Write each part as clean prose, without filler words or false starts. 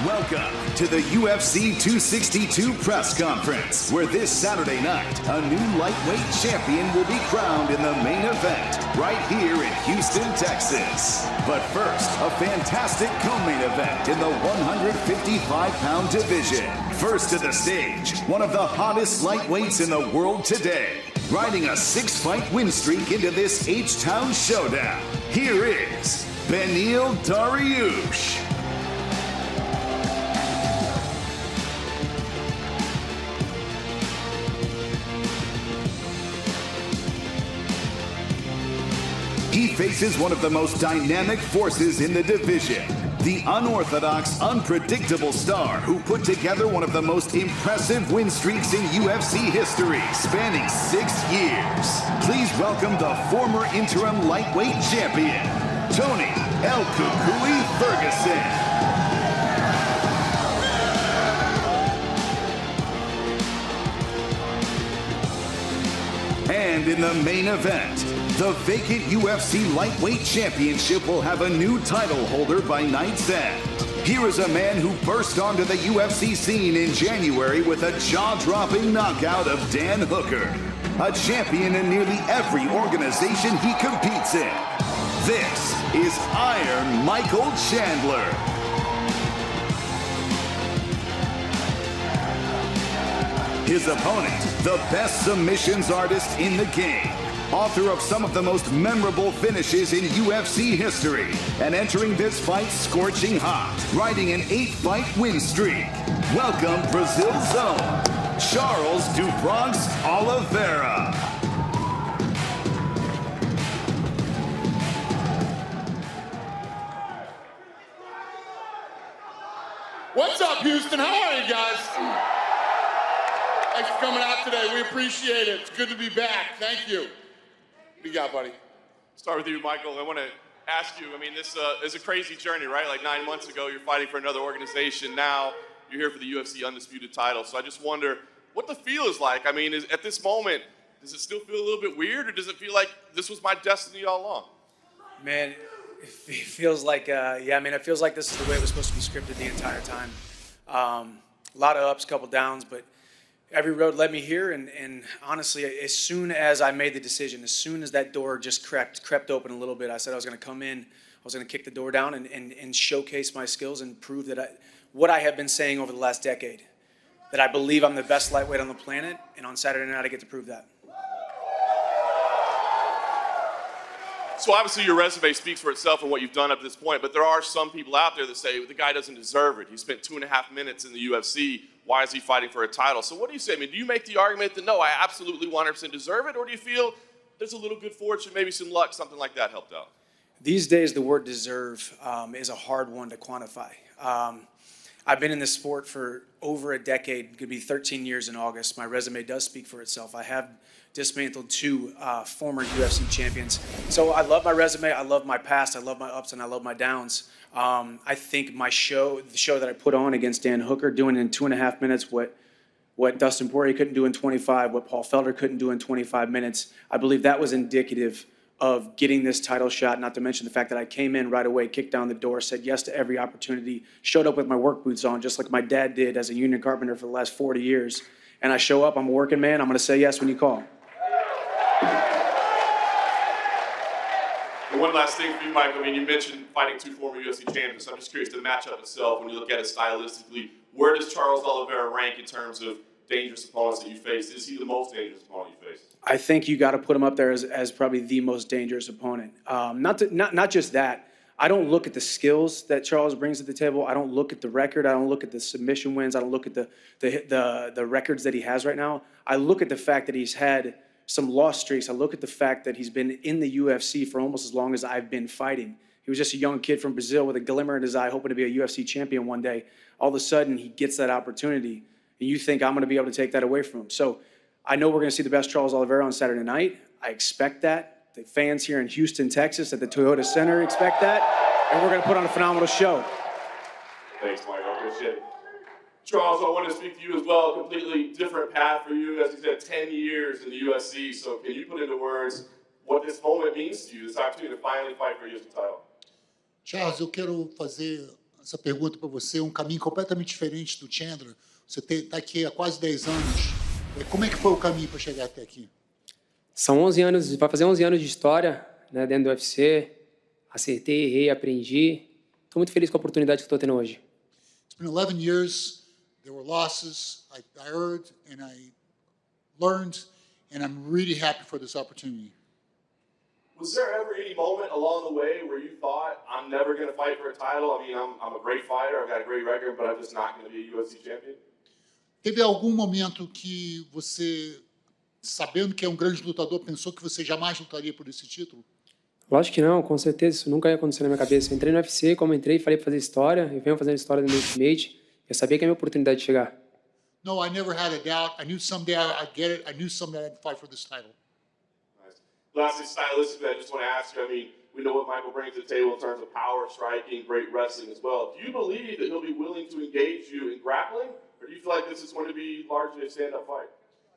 Welcome to the UFC 262 press conference, where this Saturday night, a new lightweight champion will be crowned in the main event right here in Houston, Texas. But first, a fantastic co-main event in the 155-pound division. First to the stage, one of the hottest lightweights in the world today, riding a 6-fight win streak into this H-Town showdown. Here is Beneil Dariush. He faces one of the most dynamic forces in the division, the unorthodox, unpredictable star who put together one of the most impressive win streaks in UFC history, spanning 6 years. Please welcome the former interim lightweight champion, Tony El Cucuy Ferguson. And in the main event, the vacant UFC lightweight championship will have a new title holder by night's end. Here is a man who burst onto the UFC scene in January with a jaw-dropping knockout of Dan Hooker, a champion in nearly every organization he competes in. This is Iron Michael Chandler. His opponent, the best submissions artist in the game, author of some of the most memorable finishes in UFC history, and entering this fight scorching hot, riding an 8-fight win streak. Welcome, Brazil's own, Charles Oliveira. What's up, Houston? How are you guys? Thanks for coming out today. We appreciate it. It's good to be back. Thank you. What do you got, buddy? Start with you, Michael. I want to ask you, this is a crazy journey, right? Like 9 months ago, you're fighting for another organization. Now you're here for the UFC Undisputed title. So I just wonder what the feel is like. At this moment, does it still feel a little bit weird, or does it feel like this was my destiny all along? Man, it feels like, it feels like this is the way it was supposed to be scripted the entire time. A lot of ups, couple downs, but every road led me here, and honestly, as soon as I made the decision, as soon as that door just crept open a little bit, I said I was going to come in, I was going to kick the door down and showcase my skills and prove that what I have been saying over the last decade, that I believe I'm the best lightweight on the planet, and on Saturday night I get to prove that. So obviously your resume speaks for itself and what you've done up to this point, but there are some people out there that say the guy doesn't deserve it. He spent 2.5 minutes in the UFC. Why is he fighting for a title? So what do you say? Do you make the argument that, no, I absolutely 100% deserve it, or do you feel there's a little good fortune, maybe some luck, something like that helped out? These days, the word deserve is a hard one to quantify. I've been in this sport for over a decade. It could be 13 years in August. My resume does speak for itself. I have dismantled 2 former UFC champions. So I love my resume, I love my past, I love my ups, and I love my downs. I think the show that I put on against Dan Hooker, doing in 2.5 minutes what Dustin Poirier couldn't do in 25, what Paul Felder couldn't do in 25 minutes, I believe that was indicative of getting this title shot, not to mention the fact that I came in right away, kicked down the door, said yes to every opportunity, showed up with my work boots on, just like my dad did as a union carpenter for the last 40 years. And I show up, I'm a working man, I'm going to say yes when you call. And one last thing for you, Michael. You mentioned fighting 2 former UFC champions. I'm just curious, the matchup itself, when you look at it stylistically, where does Charles Oliveira rank in terms of dangerous opponents that you face? Is he the most dangerous opponent you face? I think you got to put him up there as probably the most dangerous opponent. Not just that. I don't look at the skills that Charles brings to the table. I don't look at the record. I don't look at the submission wins. I don't look at the records that he has right now. I look at the fact that he's had some lost streaks. I look at the fact that he's been in the UFC for almost as long as I've been fighting. He was just a young kid from Brazil with a glimmer in his eye, hoping to be a UFC champion one day. All of a sudden, he gets that opportunity, and you think I'm going to be able to take that away from him. So I know we're going to see the best Charles Oliveira on Saturday night. I expect that. The fans here in Houston, Texas, at the Toyota Center expect that, and we're going to put on a phenomenal show. Thanks, Mike. I appreciate it. Charles, I want to speak to you as well. A completely different path for you. As you said, 10 years in the UFC. So can you put into words what this moment means to you, this opportunity to finally fight for a UFC title? Charles, eu quero fazer essa pergunta para você, um caminho completamente diferente do Chandler. Você está aqui há quase 10 anos. Como é que foi o caminho para chegar até aqui? São 11 anos, vai fazer 11 anos de história, né, dentro do UFC. Acertei, errei, aprendi. Estou muito feliz com a oportunidade que estou tendo hoje. It's been 11 years. There were losses. I heard and I learned, and I'm really happy for this opportunity. Was there ever any moment along the way where you thought, I'm never going to fight for a title? I mean, I'm a great fighter, I've got a great record, but I'm just not going to be a UFC champion? Teve algum momento que você, sabendo que é um grande lutador, pensou que você jamais lutaria por esse título? Lógico que não, com certeza, isso nunca ia acontecer na minha cabeça. Eu entrei no UFC, como entrei, falei para fazer história, eu venho fazendo história no Ultimate, eu sabia que é a minha oportunidade de chegar. No, I never had a doubt. I knew someday I'd get it. I knew someday I'd fight for this title. Nice. Lastly, stylistically, I just want to ask you, I mean, we know what Michael brings to the table in terms of power, striking, great wrestling as well. Do you believe that he'll be willing to engage you in grappling, or do you feel like this is going to be largely a stand-up fight?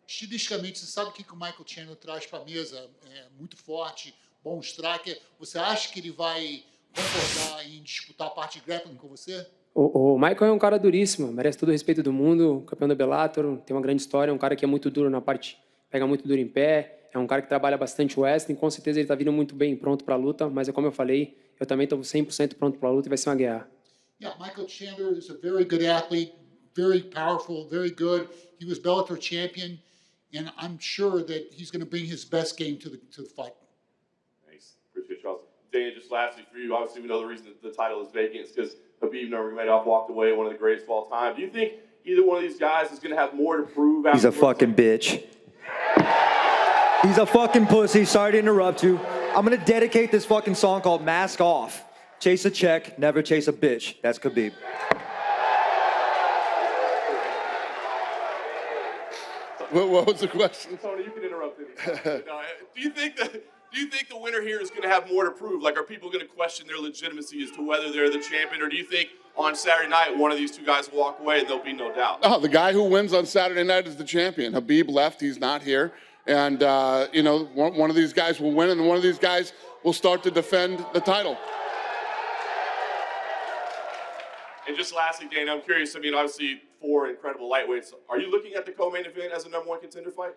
Estilisticamente, você sabe o que o Michael Chandler traz para a mesa? É muito forte, bom striker. Você acha que ele vai concordar em disputar a parte de grappling com você? O Michael é um cara duríssimo, merece todo o respeito do mundo, campeão do Bellator, tem uma grande história, é um cara que é muito duro na parte, pega muito duro em pé, é um cara que trabalha bastante o wrestling, com certeza ele está vindo muito bem, pronto para a luta, mas é como eu falei, eu também estou 100% pronto para a luta e vai ser uma guerra. Yeah, Michael Chandler is a very good athlete, very powerful, very good. He was Bellator champion, and I'm sure that he's going to bring his best game to the fight. Thanks. Appreciate it, Charles. Dana, just lastly for you, obviously we know the reason that the title is vacant is because Khabib Nurmagomedov walked away, one of the greatest of all time. Do you think either one of these guys is going to have more to prove? He's a fucking bitch. He's a fucking pussy. Sorry to interrupt you. I'm going to dedicate this fucking song called Mask Off. Chase a check, never chase a bitch. That's Khabib. What was the question? Tony, you can interrupt anytime. No, do you think the winner here is going to have more to prove? Like, are people going to question their legitimacy as to whether they're the champion, or do you think on Saturday night one of these two guys will walk away and there'll be no doubt? Oh, the guy who wins on Saturday night is the champion. Habib left; he's not here, and you know, one of these guys will win, and one of these guys will start to defend the title. And just lastly, Dana, I'm curious. I mean, obviously, 4 incredible lightweights. Are you looking at the co-main event as a #1 contender fight?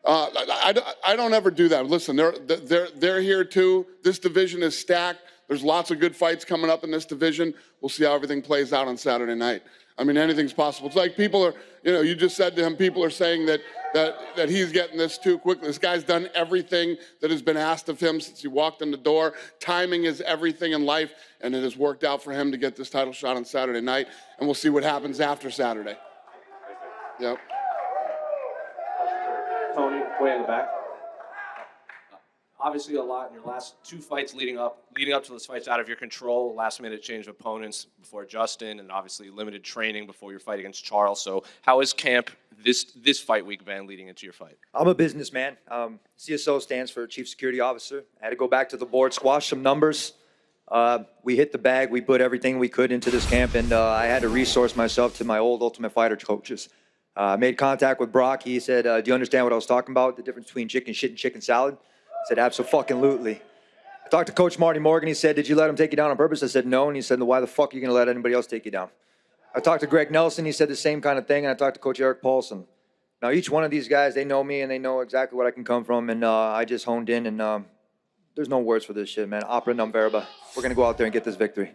I don't ever do that. Listen, they're here too. This division is stacked. There's lots of good fights coming up in this division. We'll see how everything plays out on Saturday night. I mean, anything's possible. It's like people are, you know, you just said to him, people are saying that he's getting this too quickly. This guy's done everything that has been asked of him since he walked in the door. Timing is everything in life, and it has worked out for him to get this title shot on Saturday night, and we'll see what happens after Saturday. Yep. Tony, way in the back. Obviously, a lot in your last 2 fights leading up to those fights out of your control. Last-minute change of opponents before Justin, and obviously limited training before your fight against Charles. So, how is camp this fight week, Van, leading into your fight? I'm a businessman. CSO stands for Chief Security Officer. I had to go back to the board, squash some numbers. We hit the bag. We put everything we could into this camp, and I had to resource myself to my old Ultimate Fighter coaches. I made contact with Brock. He said, do you understand what I was talking about, the difference between chicken shit and chicken salad? I said, abso-fucking-lutely. I talked to Coach Marty Morgan. He said, did you let him take you down on purpose? I said, no. And he said, why the fuck are you going to let anybody else take you down? I talked to Greg Nelson. He said the same kind of thing. And I talked to Coach Eric Paulson. Now, each one of these guys, they know me, and they know exactly what I can come from. And I just honed in, and there's no words for this shit, man. Opera non verba. We're going to go out there and get this victory.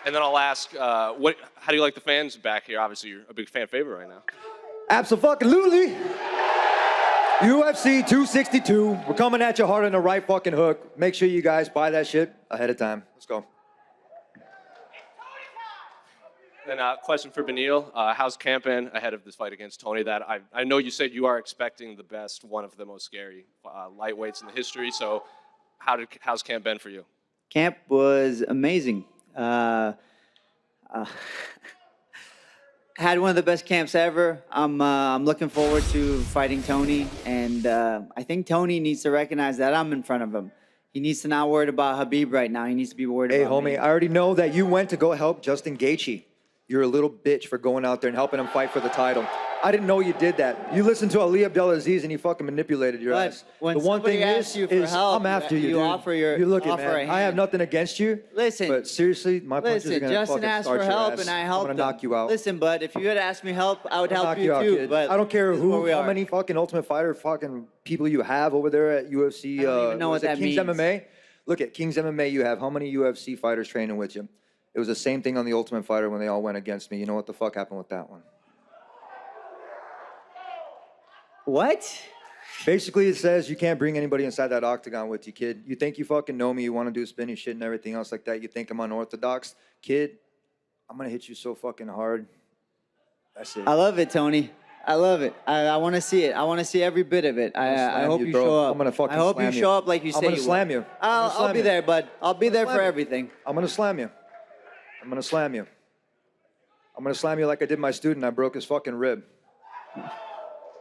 And then I'll ask, how do you like the fans back here? Obviously, you're a big fan favorite right now. Absolutely. UFC 262. We're coming at you hard on the right fucking hook. Make sure you guys buy that shit ahead of time. Let's go. Then question for Beneil. How's camp been ahead of this fight against Tony? That I know you said you are expecting the best, one of the most scary lightweights in the history. So how's camp been for you? Camp was amazing. Had one of the best camps ever. I'm looking forward to fighting Tony, and I think Tony needs to recognize that I'm in front of him. He needs to not worry about Habib right now. He needs to be worried about me. Hey, homie, I already know that you went to go help Justin Gaethje. You're a little bitch for going out there and helping him fight for the title. I didn't know you did that. You listened to Ali Abdelaziz and he fucking manipulated your But ass. when The one somebody thing asks you for is help, I'm after you, you dude. offer your- you look offer at a man. I have hand. nothing against you. Listen. But seriously, my punches are Listen, gonna Justin fucking asked start for your help, ass. and I I'm helped gonna him. knock you out. Listen, bud, if you had asked me help, I would I'll help knock you out, too. kid. But I don't care this is where we how are. many fucking Ultimate Fighter fucking people you have over there at UFC. I don't even know what what is it, that King's means. MMA. Look at King's MMA. You have how many UFC fighters training with you? It was the same thing on the Ultimate Fighter when they all went against me. You know what the fuck happened with that one? What? Basically, it says you can't bring anybody inside that octagon with you, kid. You think you fucking know me, you want to do spinning shit and everything else like that. You think I'm unorthodox. Kid, I'm going to hit you so fucking hard. That's it. I love it, Tony. I love it. I want to see it. I want to see every bit of it. I slam hope you, you bro. show up. I'm gonna fucking I hope you slam you. show up like you I'm say gonna you slam will. you. I'm gonna I'll slam be you. there, bud. I'll be there slam for you. everything. I'm going to slam you. I'm going to slam you. I'm going to slam you like I did my student. I broke his fucking rib.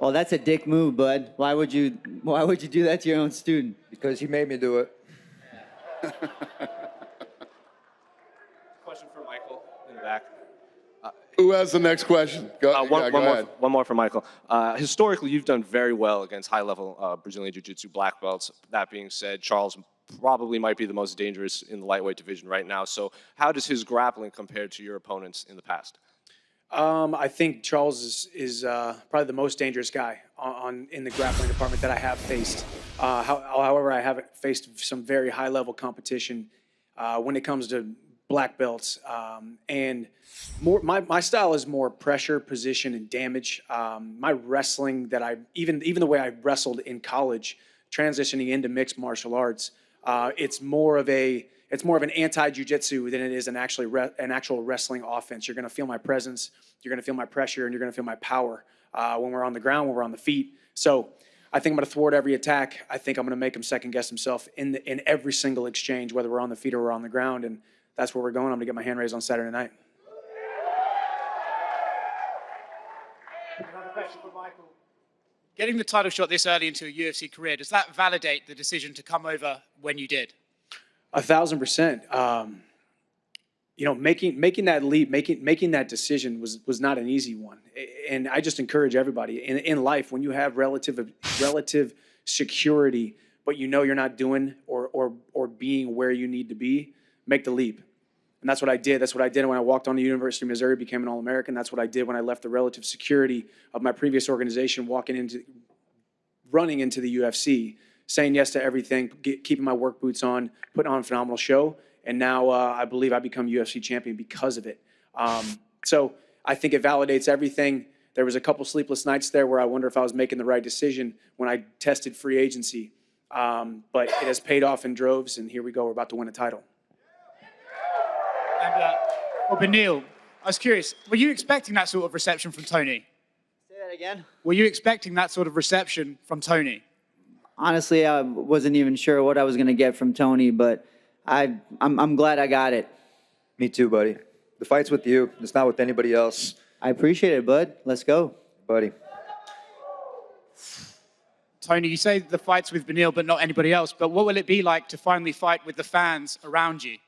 Well, that's a dick move, bud. Why would you do that to your own student? Because he made me do it. Question for Michael in the back. Who has the next question? Go ahead. One more for Michael. Historically, you've done very well against high-level Brazilian Jiu-Jitsu black belts. That being said, Charles probably might be the most dangerous in the lightweight division right now. So how does his grappling compare to your opponents in the past? I think Charles is probably the most dangerous guy in the grappling department that I have faced. However, I haven't faced some very high-level competition when it comes to black belts. And my style is more pressure, position, and damage. My wrestling that even the way I wrestled in college, transitioning into mixed martial arts, it's more of an anti-jiu-jitsu than it is an actual wrestling offense. You're going to feel my presence, you're going to feel my pressure, and you're going to feel my power when we're on the ground, when we're on the feet. So I think I'm going to thwart every attack. I think I'm going to make him second-guess himself in every single exchange, whether we're on the feet or we're on the ground, and that's where we're going. I'm going to get my hand raised on Saturday night. Another question for Michael. Getting the title shot this early into a UFC career, does that validate the decision to come over when you did? 1,000%. Making that leap, making that decision was not an easy one. And I just encourage everybody in life, when you have relative security, but you know you're not doing or being where you need to be, make the leap. And that's what I did. That's what I did when I walked on the University of Missouri, became an All-American. That's what I did when I left the relative security of my previous organization, running into the UFC, saying yes to everything, keeping my work boots on, putting on a phenomenal show. And now I believe I become UFC champion because of it. So I think it validates everything. There was a couple sleepless nights there where I wonder if I was making the right decision when I tested free agency. But it has paid off in droves, and here we go. We're about to win a title. And Beneil, I was curious, were you expecting that sort of reception from Tony? Say that again. Were you expecting that sort of reception from Tony? Honestly, I wasn't even sure what I was going to get from Tony, but I'm glad I got it. Me too, buddy. The fight's with you. It's not with anybody else. I appreciate it, bud. Let's go. Buddy. Tony, you say the fight's with Beneil, but not anybody else. But what will it be like to finally fight with the fans around you?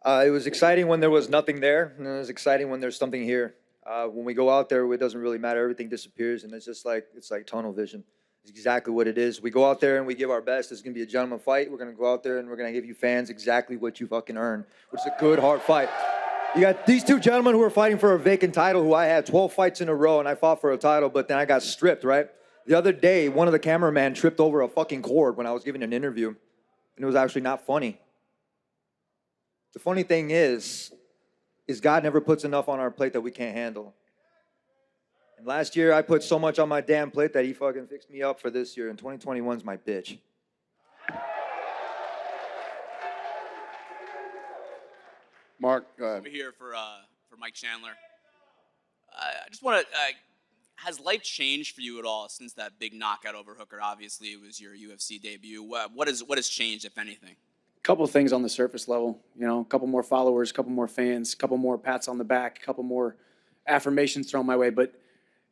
It was exciting when there was nothing there, and it was exciting when there's something here. When we go out there, it doesn't really matter. Everything disappears, and it's like tunnel vision. It's exactly what it is. We go out there and we give our best. It's going to be a gentleman fight. We're going to go out there and we're going to give you fans exactly what you fucking earn, which is a good, hard fight. You got these two gentlemen who are fighting for a vacant title, who I had 12 fights in a row, and I fought for a title, but then I got stripped, right? The other day, one of the cameramen tripped over a fucking cord when I was giving an interview, and it was actually not funny. The funny thing is God never puts enough on our plate that we can't handle. And last year, I put so much on my damn plate that he fucking fixed me up for this year, and 2021's my bitch. Mark, go ahead. Over here for Mike Chandler. I just want to, has life changed for you at all since that big knockout over Hooker? Obviously, it was your UFC debut. What has changed, if anything? Couple of things on the surface level, a couple more followers, a couple more fans, a couple more pats on the back, a couple more affirmations thrown my way. But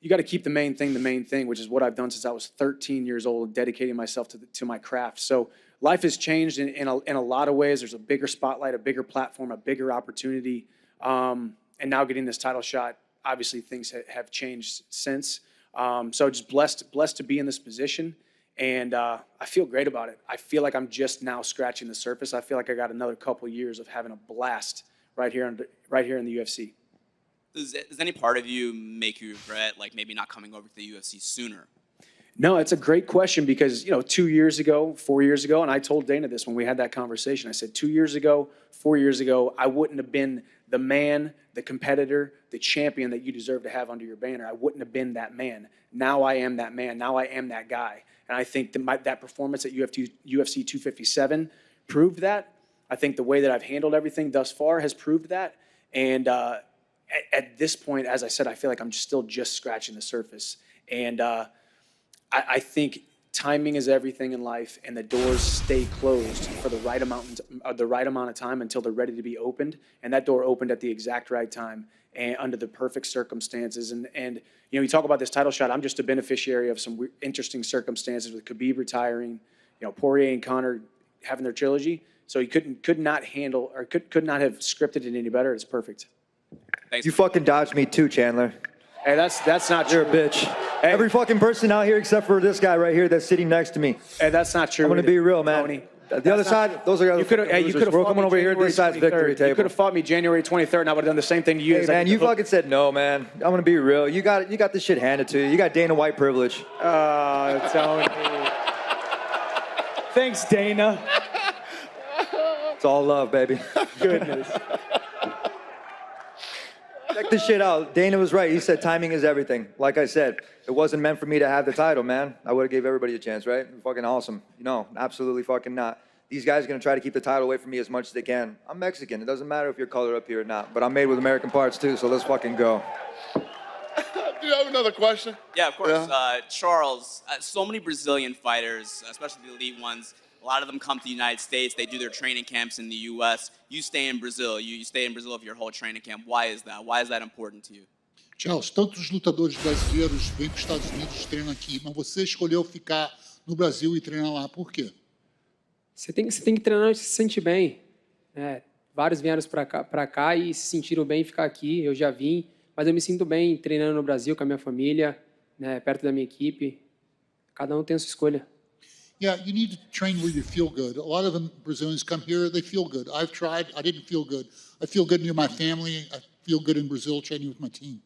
you got to keep the main thing, which is what I've done since I was 13 years old, dedicating myself to my craft. So life has changed in a lot of ways. There's a bigger spotlight, a bigger platform, a bigger opportunity. And now getting this title shot obviously things have changed since. So just blessed to be in this position. And I feel great about it. I feel like I'm just now scratching the surface. I feel like I got another couple years of having a blast right here in the UFC. Does any part of you make you regret, like, maybe not coming over to the UFC sooner? No, it's a great question because, 2 years ago, 4 years ago, and I told Dana this when we had that conversation. I said 2 years ago, 4 years ago, I wouldn't have been the man, the competitor, the champion that you deserve to have under your banner. I wouldn't have been that man. Now I am that man. Now I am that guy. And I think that performance at UFC 257 proved that. I think the way that I've handled everything thus far has proved that. And at this point, as I said, I feel like I'm still just scratching the surface. And I think timing is everything in life, and the doors stay closed for the right amount of time until they're ready to be opened. And that door opened at the exact right time and under the perfect circumstances. And you talk about this title shot. I'm just a beneficiary of some interesting circumstances with Khabib retiring, Poirier and Conor having their trilogy. So he could not handle or could not have scripted it any better. It's perfect. Thanks. You fucking dodged me too, Chandler. Hey, that's not true. You're a bitch. Hey. Every fucking person out here except for this guy right here that's sitting next to me. Hey, that's not true. I'm going to be real, man. Tony. The other side, those are the other losers. We're coming over here to this side's victory table. You could have fought me January 23rd, and I would have done the same thing to you. Hey, man, you fucking said no, man. I'm going to be real. You got this shit handed to you. You got Dana White privilege. Tony. Thanks, Dana. It's all love, baby. Goodness. Check this shit out. Dana was right. He said timing is everything. Like I said, it wasn't meant for me to have the title, man. I would have gave everybody a chance, right? Fucking awesome. No, absolutely fucking not. These guys are going to try to keep the title away from me as much as they can. I'm Mexican. It doesn't matter if you're colored up here or not. But I'm made with American parts, too, so let's fucking go. Do you have another question? Yeah, of course. Yeah. Charles, so many Brazilian fighters, especially the elite ones, a lot of them come to the United States. They do their training camps in the U.S. You stay in Brazil. You stay in Brazil for your whole training camp. Why is that? Why is that important to you? Charles, tantos lutadores brasileiros vêm para os Estados Unidos e treinam aqui, mas você escolheu ficar no Brasil e treinar lá. Por quê? Você tem que treinar onde se sente bem. Vários vieram para cá e se sentiram bem em ficar aqui. Eu já vim, mas eu me sinto bem treinando no Brasil com a minha família, perto da minha equipe. Cada um tem a sua escolha. Yeah, you need to train where you feel good. A lot of them Brazilians come here, they feel good. I've tried, I didn't feel good. I feel good near my family. I feel good in Brazil training with my team.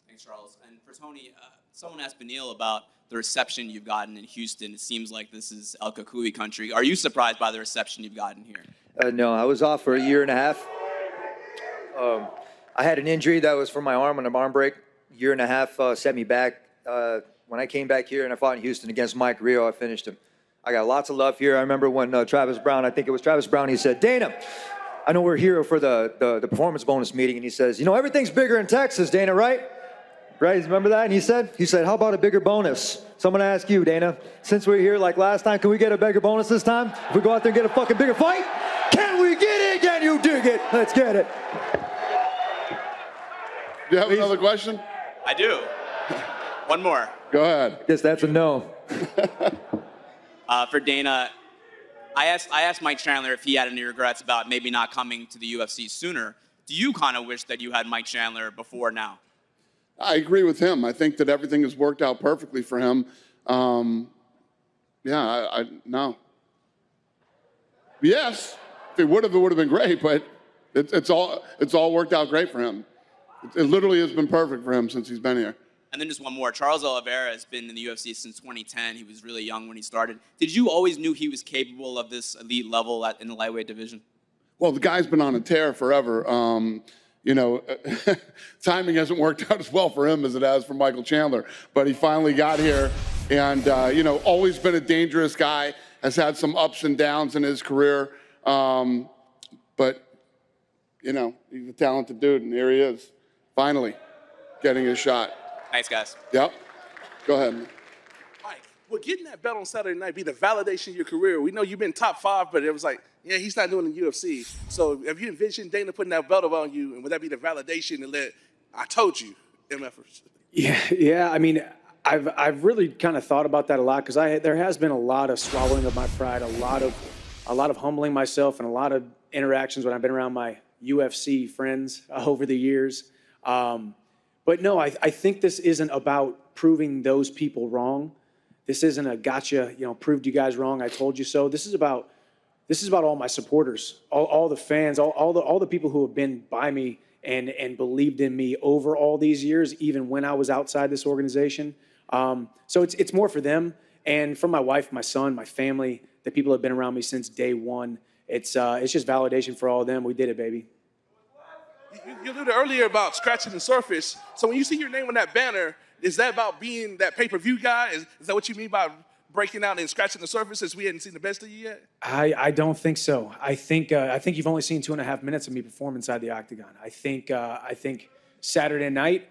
Thanks, Charles. And for Tony, someone asked Beneil about the reception you've gotten in Houston. It seems like this is El Cucuy country. Are you surprised by the reception you've gotten here? No, I was off for a year and a half. I had an injury that was for my arm on an arm break. Year and a half set me back. When I came back here and I fought in Houston against Mike Rio, I finished him. I got lots of love here. I remember when Travis Brown, I think it was Travis Brown, he said, Dana, I know we're here for the performance bonus meeting, and he says, everything's bigger in Texas, Dana, right? Right, remember that? And he said, how about a bigger bonus? So I'm going to ask you, Dana, since we're here like last time, can we get a bigger bonus this time? If we go out there and get a fucking bigger fight? Can we get it? Can you dig it? Let's get it. Do you have another question? I do. One more. Go ahead. Guess that's a no. For Dana, I asked Mike Chandler if he had any regrets about maybe not coming to the UFC sooner. Do you kind of wish that you had Mike Chandler before now? I agree with him. I think that everything has worked out perfectly for him. No. Yes, if it would have been great, but it's all worked out great for him. It literally has been perfect for him since he's been here. And then just one more. Charles Oliveira has been in the UFC since 2010. He was really young when he started. Did you always knew he was capable of this elite level in the lightweight division? Well, the guy's been on a tear forever. Timing hasn't worked out as well for him as it has for Michael Chandler. But he finally got here and, always been a dangerous guy, has had some ups and downs in his career. But he's a talented dude, and here he is, finally getting his shot. Thanks, guys. Yep. Go ahead. Mike, will getting that belt on Saturday night be the validation of your career? We know you've been top 5, but it was like, yeah, he's not doing the UFC. So have you envisioned Dana putting that belt on you, and would that be the validation to let, I told you, MFers? Yeah. I mean, I've really kind of thought about that a lot because there has been a lot of swallowing of my pride, a lot of humbling myself, and a lot of interactions when I've been around my UFC friends over the years. But no, I think this isn't about proving those people wrong. This isn't a gotcha, proved you guys wrong, I told you so. This is about all my supporters, all the fans, all the people who have been by me and believed in me over all these years, even when I was outside this organization. So it's more for them and for my wife, my son, my family, the people that have been around me since day one. It's just validation for all of them. We did it, baby. You alluded earlier about scratching the surface. So when you see your name on that banner, is that about being that pay-per-view guy? Is that what you mean by breaking out and scratching the surface since we hadn't seen the best of you yet? I don't think so. I think you've only seen 2.5 minutes of me perform inside the octagon. I think Saturday night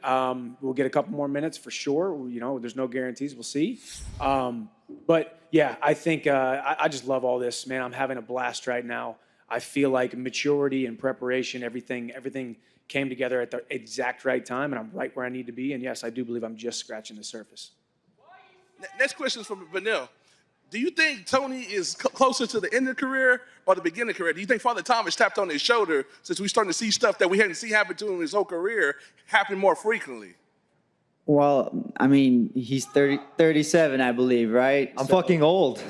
we'll get a couple more minutes for sure. There's no guarantees. We'll see. But yeah, I think I just love all this, man. I'm having a blast right now. I feel like maturity and preparation, everything came together at the exact right time, and I'm right where I need to be. And yes, I do believe I'm just scratching the surface. Next question is from Beneil. Do you think Tony is closer to the end of the career or the beginning of the career? Do you think Father Thomas tapped on his shoulder since we're starting to see stuff that we hadn't seen happen to him in his whole career happen more frequently? Well, I mean, he's 37, I believe, right? I'm fucking old.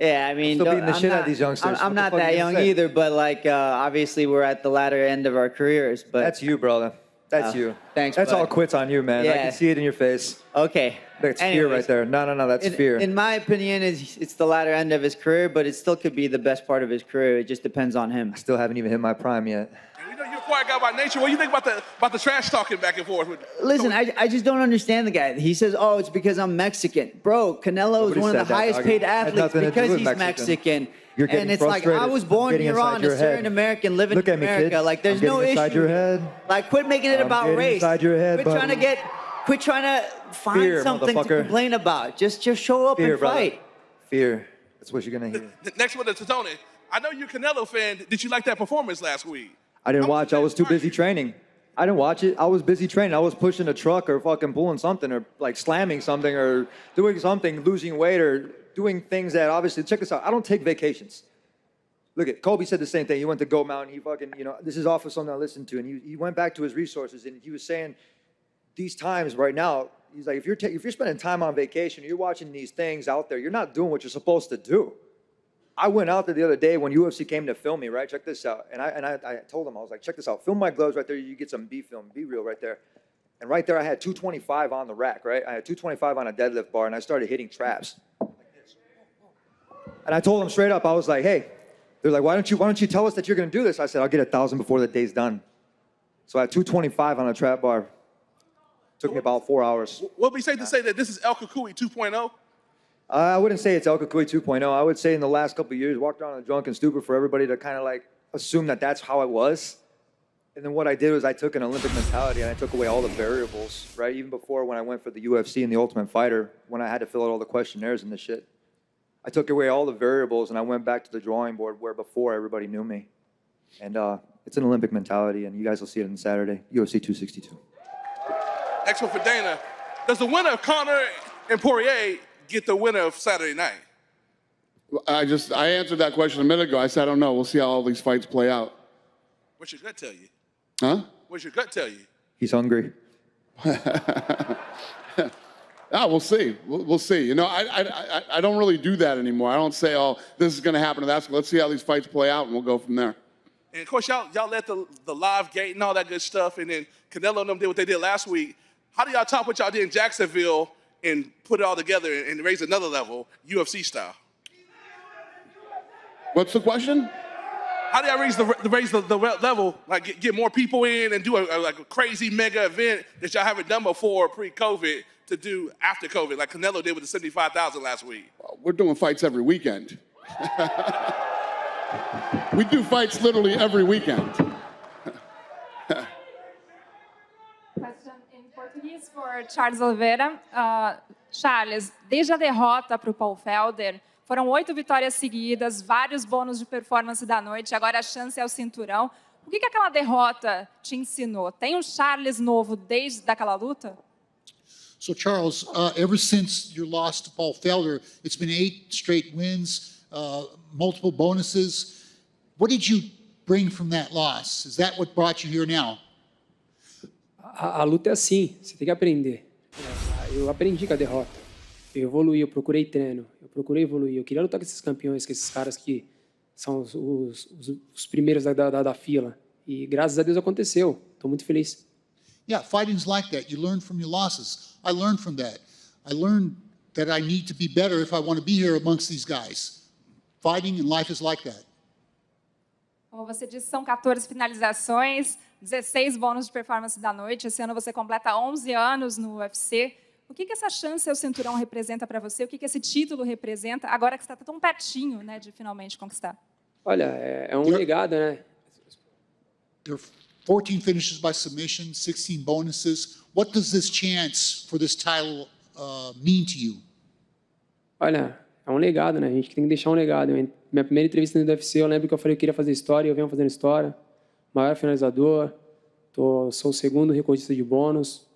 Yeah, I mean, Still beating the shit out of these youngsters. I'm What the not fuck that are you young gonna say? either, but obviously we're at the latter end of our careers. But That's you, brother. That's you. Thanks. That's bud. all quits on you, man. I Yeah. can see it in your face. Okay. That's fear Anyways, right there. No, that's fear. In my opinion, it's the latter end of his career, but it still could be the best part of his career. It just depends on him. I still haven't even hit my prime yet. And we know you're a quiet guy by nature. What do you think about the trash talking back and forth? Listen, I just don't understand the guy. He says, "Oh, it's because I'm Mexican." Bro, Canelo is Nobody one of said the that, highest dog. paid Had athletes nothing to do because with he's Mexican. You're getting And it's like, I frustrated. was born Getting here inside on, your a certain head. American living Look in at me, America. kid. Like, there's I'm no getting issue. inside your head. Like, quit making it I'm about getting race. inside your head, Quit trying to find Fear, something to motherfucker. complain about. Just show up Fear, and brother. fight. Fear. That's what you're gonna hear. The next one is to Tony. I know you're a Canelo fan. Did you like that performance last week? I didn't watch. I was too busy training. I didn't watch it. I was busy training. I was pushing a truck or fucking pulling something or like slamming something or doing something, losing weight or doing things that obviously, check this out. I don't take vacations. Look at Kobe said the same thing. He went to Goat Mountain. He fucking, this is off of something I listened to. And he went back to his resources and he was saying these times right now, he's like, if you're spending time on vacation, you're watching these things out there, you're not doing what you're supposed to do. I went out there the other day when UFC came to film me, right? Check this out. And I told him, I was like, check this out. Film my gloves right there. You get some B-film, B-reel right there. And right there, I had 225 on the rack, right? I had 225 on a deadlift bar, and I started hitting traps. And I told them straight up, I was like, hey, they're like, why don't you tell us that you're going to do this? I said, I'll get 1,000 before the day's done. So I had 225 on a trap bar. Took me about 4 hours. Would it be safe to say that this is El Kukui 2.0? I wouldn't say it's El Kukui 2.0. I would say in the last couple of years, walked around in a drunk and stupid for everybody to kind of like assume that that's how it was. And then what I did was I took an Olympic mentality and I took away all the variables, right? Even before when I went for the UFC and the Ultimate Fighter, when I had to fill out all the questionnaires and the shit. I took away all the variables and I went back to the drawing board where before everybody knew me. And it's an Olympic mentality and you guys will see it on Saturday, UFC 262. Next one for Dana. Does the winner of Conor and Poirier get the winner of Saturday night? I answered that question a minute ago. I said, I don't know. We'll see how all these fights play out. What's your gut tell you? Huh? What's your gut tell you? He's hungry. We'll see. We'll see. I don't really do that anymore. I don't say, oh, this is going to happen to that. So let's see how these fights play out, and we'll go from there. And of course, y'all let the live gate and all that good stuff, and then Canelo and them did what they did last week. How do y'all top what y'all did in Jacksonville and put it all together and raise another level, UFC style? What's the question? How do y'all raise the level, like get more people in and do a crazy mega event that y'all haven't done before pre-COVID to do after COVID, like Canelo did with the 75,000 last week? We're doing fights every weekend. We do fights literally every weekend. Question in Portuguese for Charles Oliveira. Charles, desde a derrota para o Paul Felder, foram 8 vitórias seguidas, vários bônus de performance da noite, agora a chance é o cinturão. O que aquela derrota te ensinou? Tem um Charles novo desde aquela luta? So Charles, ever since your loss to Paul Felder, it's been 8 straight wins, multiple bonuses. What did you bring from that loss? Is that what brought you here now? A luta é assim, você tem que aprender. Eu aprendi com a derrota. Eu evoluí, eu procurei treino, eu procurei evoluir. Eu queria lutar com esses campeões, com esses caras que são os primeiros da fila. E graças a Deus aconteceu. Estou muito feliz. Yeah, fighting's like that. You learn from your losses. I learned from that. I learned that I need to be better if I want to be here amongst these guys. Fighting and life is like that. Como você disse, são 14 finalizações, 16 bônus de performance da noite. Esse ano você completa 11 anos no UFC. O que essa chance ao cinturão representa para você? O que esse título representa, agora que você está tão pertinho, né, de finalmente conquistar? Olha, é um legado, né? There are 14 finishes by submission, 16 bonuses. What does this chance for this title mean to you? Olha, é um legado, né? A gente tem que deixar um legado. Minha primeira entrevista no UFC, eu lembro que eu falei que eu queria fazer história, eu venho fazendo história. Maior finalizador, sou o segundo recordista de bônus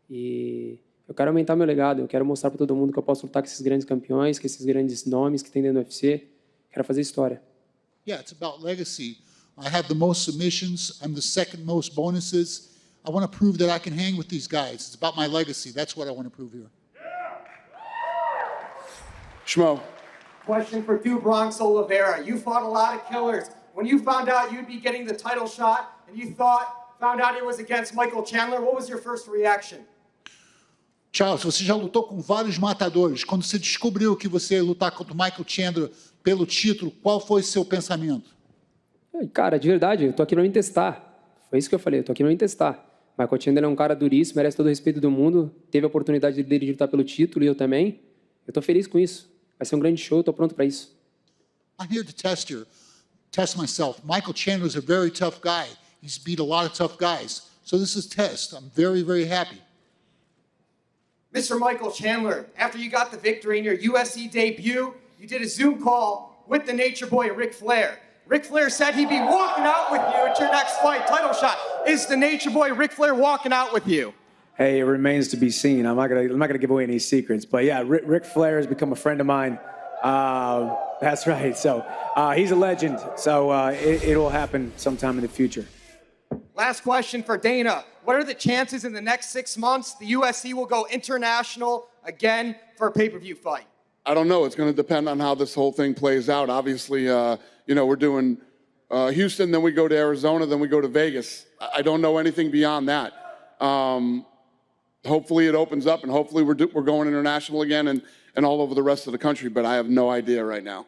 e eu quero aumentar meu legado. Eu quero mostrar para todo mundo que eu posso lutar com esses grandes campeões, com esses grandes nomes que tem dentro do UFC. Quero fazer história. Yeah, it's about legacy. I have the most submissions. I'm the second most bonuses. I want to prove that I can hang with these guys. It's about my legacy. That's what I want to prove here. Schmo. Question for Charles Oliveira. You fought a lot of killers. When you found out you'd be getting the title shot and you found out it was against Michael Chandler, what was your first reaction? Charles, você já lutou com vários matadores. Quando você descobriu que você ia lutar contra o Michael Chandler pelo título, qual foi o seu pensamento? Cara, de verdade, eu tô aqui para me testar. Foi isso que eu falei, eu tô aqui para me testar. Michael Chandler é um cara duríssimo, merece todo o respeito do mundo. Teve a oportunidade dele de lutar pelo título e eu também. Eu tô feliz com isso. Vai ser um grande show, eu tô pronto para isso. I'm here to test myself. Michael Chandler is a very tough guy. He's beat a lot of tough guys. So this is a test. I'm very, very happy. Mr. Michael Chandler, after you got the victory in your UFC debut, you did a Zoom call with the Nature Boy, Ric Flair. Ric Flair said he'd be walking out with you at your next fight, title shot. Is the Nature Boy, Ric Flair, walking out with you? Hey, it remains to be seen. I'm not gonna give away any secrets, but yeah, Ric Flair has become a friend of mine. That's right. So he's a legend. So it will happen sometime in the future. Last question for Dana. What are the chances in the next 6 months the UFC will go international again for a pay-per-view fight? I don't know. It's going to depend on how this whole thing plays out. Obviously, we're doing Houston, then we go to Arizona, then we go to Vegas. I don't know anything beyond that. Hopefully it opens up, and hopefully we're going international again and all over the rest of the country, but I have no idea right now.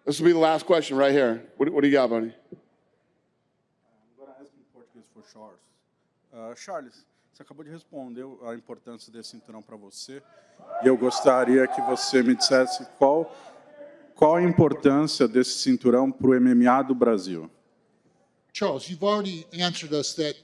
This will be the last question right here. What do you got, buddy? I'm going to ask in Portuguese for Charles. Charles, você acabou de responder a importância desse cinturão para você, e eu gostaria que você me dissesse qual a importância desse cinturão para o MMA do Brasil. Charles, you've already answered us that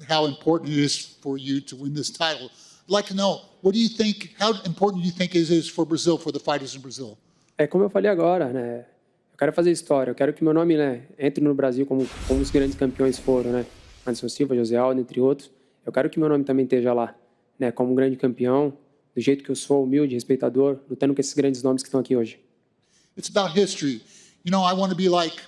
how important it is for you to win this title. I'd like to know, what do you think, how important do you think it is for Brazil, for the fighters in Brazil? É como eu falei agora, né? Eu quero fazer história, eu quero que meu nome, né, entre no Brasil como os grandes campeões foram, né? Anderson Silva, José Aldo, entre outros. Eu quero que meu nome também esteja lá, né? Como um grande campeão, do jeito que eu sou, humilde, respeitador, lutando com esses grandes nomes que estão aqui hoje. It's about history. You know, I want to be like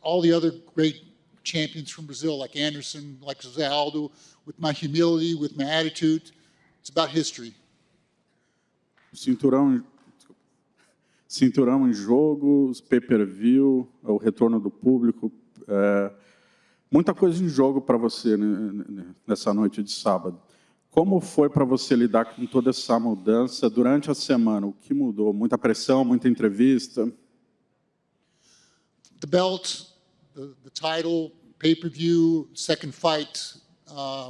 all the other great champions from Brazil, like Anderson, like José Aldo, with my humility, with my attitude. It's about history. Cinturão em jogo, os pay-per-view, o retorno do público, muita coisa em jogo para você, né, nessa noite de sábado. Como foi para você lidar com toda essa mudança durante a semana? O que mudou? Muita pressão, muita entrevista? The belt, the title, pay-per-view, second fight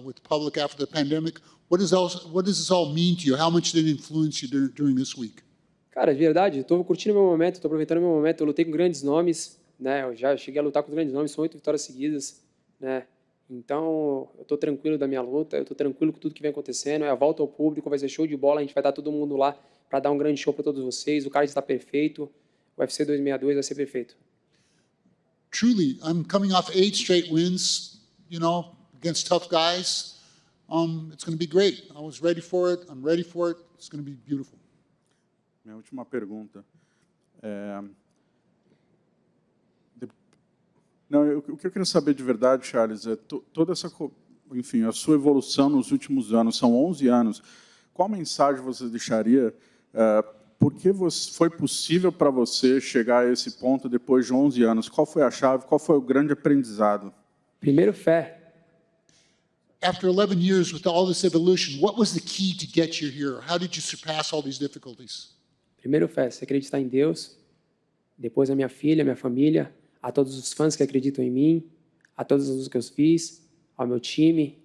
with the public after the pandemic. What does this all mean to you? How much did it influence you during this week? Cara, de verdade, estou curtindo meu momento, estou aproveitando meu momento. Eu lutei com grandes nomes, né? Eu já cheguei a lutar com grandes nomes, são 8 vitórias seguidas, né? Então, eu estou tranquilo da minha luta, eu estou tranquilo com tudo que vem acontecendo. É a volta ao público, vai ser show de bola, a gente vai estar todo mundo lá para dar um grande show para todos vocês. O card está perfeito, o UFC 262 vai ser perfeito. Truly, I'm coming off 8 straight wins, against tough guys. It's going to be great. I was ready for it. I'm ready for it. It's going to be beautiful. Minha última pergunta. O que eu queria saber de verdade, Charles, é toda essa enfim, a sua evolução nos últimos anos, são 11 anos, qual mensagem você deixaria? Por que foi possível para você chegar a esse ponto depois de 11 anos? Qual foi a chave? Qual foi o grande aprendizado? Primeiro, fé. After 11 years with all this evolution, what was the key to get you here? How did you surpass all these difficulties? Primeiro, fé. Você acreditar em Deus. Depois, a minha filha, a minha família, a todos os fãs que acreditam em mim, a todas as lutas que eu fiz, ao meu time.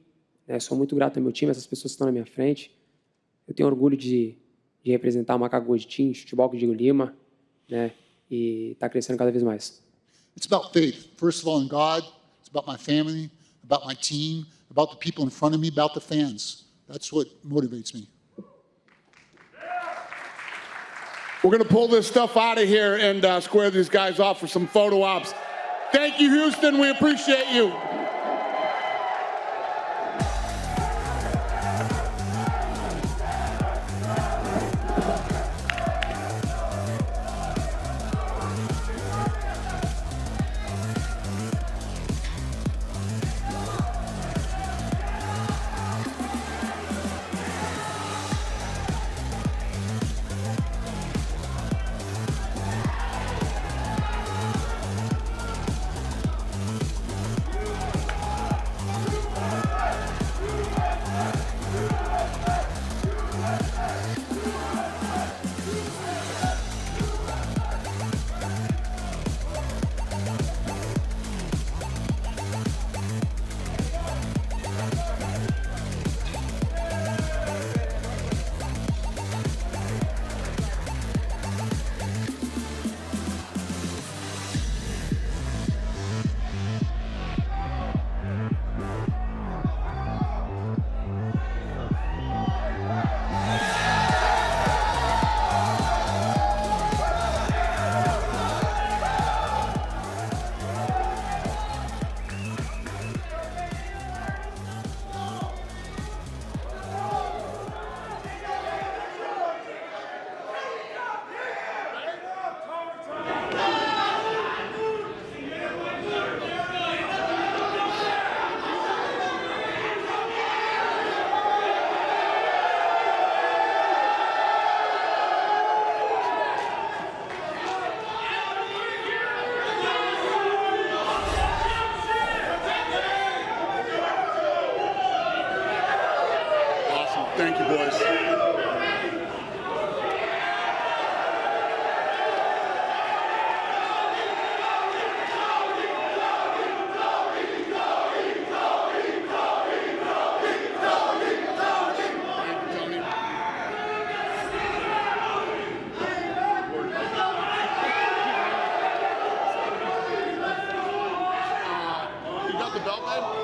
Né? Sou muito grato ao meu time, essas pessoas que estão na minha frente. Eu tenho orgulho de representar o Macaco de Team, futebol que digo Lima, né? E está crescendo cada vez mais. It's about faith. First of all, in God. It's about my family, about my team, about the people in front of me, about the fans. That's what motivates me. We're going to pull this stuff out of here and square these guys off for some photo ops. Thank you, Houston. We appreciate you. Thank you, boys. You got the belt, man?